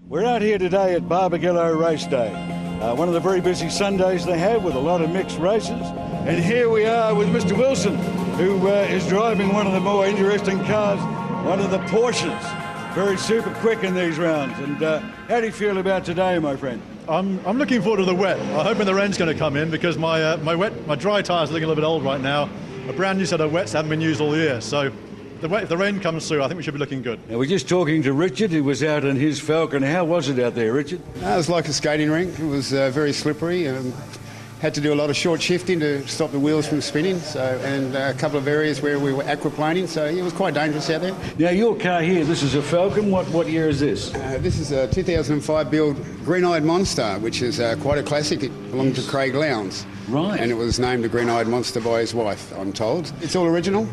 We're out here today at Barbagallo Race Day, one of the very busy Sundays they have with a lot of mixed races. And here we are with Mr. Wilson, who is driving one of the more interesting cars, one of the Porsches. Very super quick in these rounds. And how do you feel about today, my friend? I'm looking forward to the wet. I'm hoping the rain's going to come in because my dry tyres are looking a little bit old right now. A brand new set of wets haven't been used all year, so if the rain comes through, I think we should be looking good. Now, we're just talking to Richard, who was out in his Falcon. How was it out there, Richard? It was like a skating rink. It was very slippery. Had to do a lot of short shifting to stop the wheels from spinning, and a couple of areas where we were aquaplaning, so it was quite dangerous out there. Now, your car here, this is a Falcon. What year is this? This is a 2005 build Green-Eyed Monster, which is quite a classic. It belonged to Craig Lowndes. Right. And it was named the Green-Eyed Monster by his wife, I'm told. It's all original,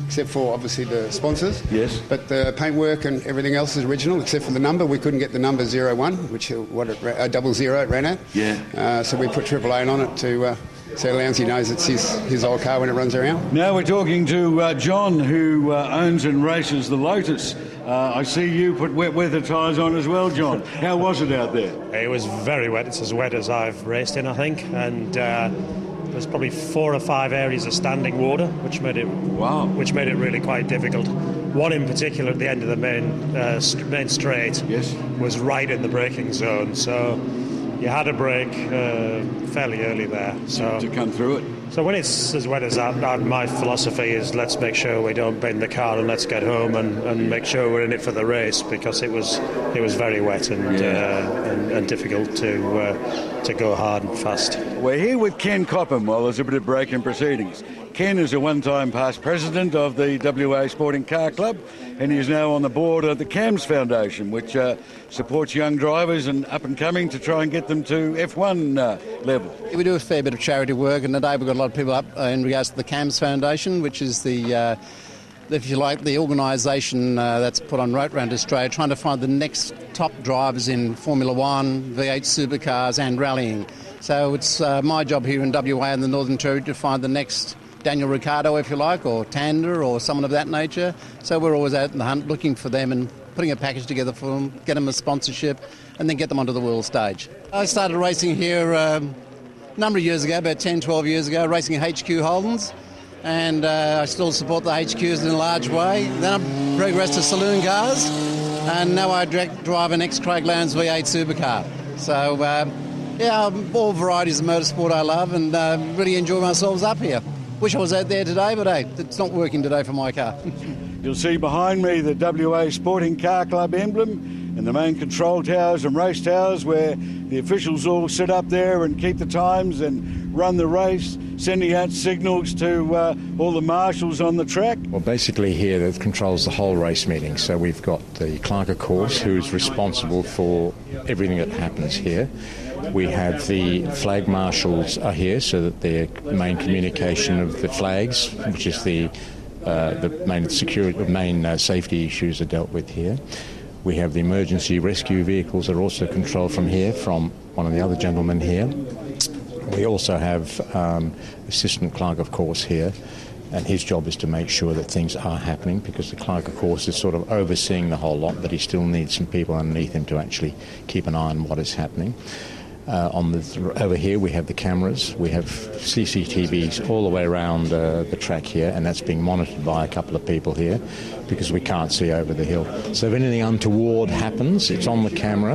except for, obviously, the sponsors. Yes. But the paintwork and everything else is original, except for the number. We couldn't get the number 01, which 00 it ran at. Yeah. So we put AAA on it to so Lowndesy knows it's his old car when it runs around. Now we're talking to John, who owns and races the Lotus. I see you put wet weather tyres on as well, John. How was it out there? It was very wet. It's as wet as I've raced in, I think. And there's probably 4 or 5 areas of standing water, which made it really quite difficult. One in particular at the end of the main straight was right in the braking zone. So you had to brake fairly early there. So to come through it. So when it's as wet as that, my philosophy is let's make sure we don't bend the car and let's get home and make sure we're in it for the race, because it was very wet and difficult to go hard and fast. We're here with Ken Copham while there's a bit of break in proceedings. Ken is a one-time past president of the WA Sporting Car Club, and he is now on the board of the CAMS Foundation, which supports young drivers and up-and-coming to try and get them to F1 level. We do a fair bit of charity work, and today we've got a lot of people up in regards to the CAMS Foundation, which is the, if you like, the organisation that's put on right around Australia, trying to find the next top drivers in Formula One, V8 supercars and rallying. So it's my job here in WA and the Northern Territory to find the next Daniel Ricciardo, if you like, or Tander, or someone of that nature. So we're always out in the hunt looking for them and putting a package together for them, get them a sponsorship, and then get them onto the world stage. I started racing here a number of years ago, about 10, 12 years ago, racing HQ Holdens, and I still support the HQs in a large way. Then I progressed to saloon cars, and now I drive an ex-Craig Lowndes V8 supercar. So, all varieties of motorsport I love, and really enjoy myself up here. Wish I was out there today, but hey, it's not working today for my car. You'll see behind me the WA Sporting Car Club emblem and the main control towers and race towers where the officials all sit up there and keep the times and run the race, sending out signals to all the marshals on the track. Well, basically here that controls the whole race meeting. So we've got the clerk of course, who's responsible for everything that happens here. We have the flag marshals are here so that their main communication of the flags, which is the main security, main safety issues are dealt with here. We have the emergency rescue vehicles are also controlled from here, from one of the other gentlemen here. We also have assistant clerk of course here, and his job is to make sure that things are happening, because the clerk of course is sort of overseeing the whole lot, but he still needs some people underneath him to actually keep an eye on what is happening. Over here we have the cameras, we have CCTVs all the way around the track here, and that's being monitored by a couple of people here because we can't see over the hill. So if anything untoward happens, it's on the camera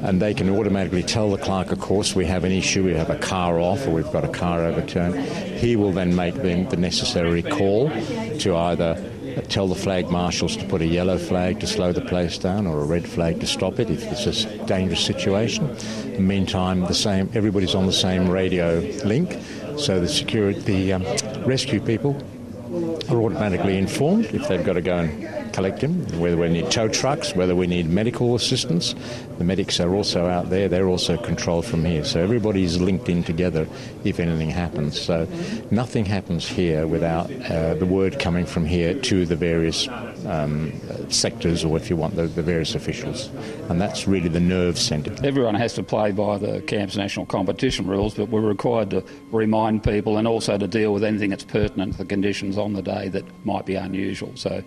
and they can automatically tell the clerk of course we have an issue, we have a car off or we've got a car overturned. He will then make the necessary call to either tell the flag marshals to put a yellow flag to slow the place down or a red flag to stop it if it's a dangerous situation. In the meantime, everybody's on the same radio link, so the rescue people are automatically informed if they've got to go and collect him, whether we need tow trucks, whether we need medical assistance. The medics are also out there, they're also controlled from here. So everybody's linked in together if anything happens. So nothing happens here without the word coming from here to the various sectors, or if you want, the various officials. And that's really the nerve centre. Everyone has to play by the CAMS national competition rules, but we're required to remind people and also to deal with anything that's pertinent to the conditions on the day that might be unusual. So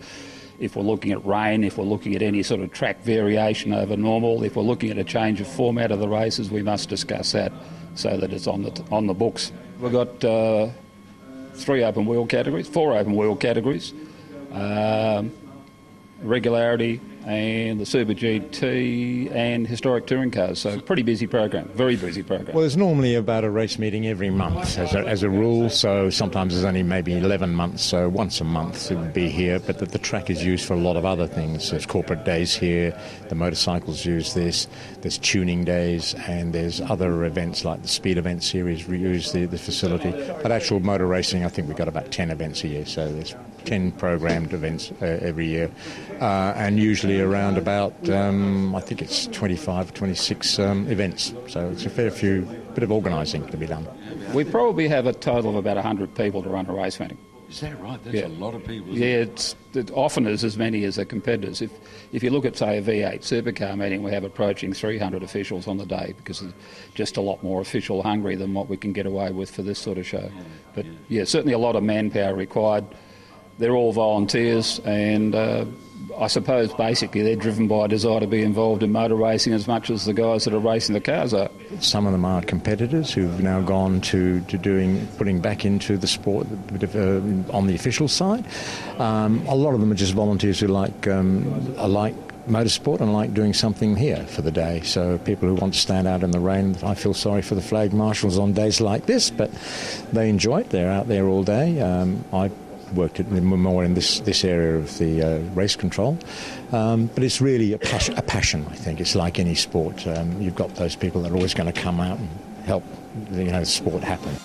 if we're looking at rain, if we're looking at any sort of track variation over normal, if we're looking at a change of format of the races, we must discuss that so that it's on the books. We've got 4 open wheel categories, regularity, and the Super GT and historic touring cars. So pretty busy program, very busy program. Well, there's normally about a race meeting every month as a rule, so sometimes there's only maybe 11 months, so once a month it would be here, but the track is used for a lot of other things. There's corporate days here, the motorcycles use this, there's tuning days, and there's other events like the speed event series use the facility. But actual motor racing, I think we've got about 10 events a year, so there's 10 programmed events every year, and usually around about, I think it's 25, 26 events. So it's a fair bit of organising to be done. We probably have a total of about 100 people to run a race meeting. Is that right? That's a lot of people. It often is as many as the competitors. If you look at, say, a V8 supercar meeting, we have approaching 300 officials on the day because there's just a lot more official hungry than what we can get away with for this sort of show. But certainly a lot of manpower required. They're all volunteers, and I suppose basically they're driven by a desire to be involved in motor racing as much as the guys that are racing the cars are. Some of them are competitors who've now gone to putting back into the sport on the official side. A lot of them are just volunteers who like motorsport and like doing something here for the day. So people who want to stand out in the rain, I feel sorry for the flag marshals on days like this, but they enjoy it. They're out there all day. I worked more in this area of the race control, but it's really a passion. I think it's like any sport. You've got those people that are always going to come out and help the sport happen.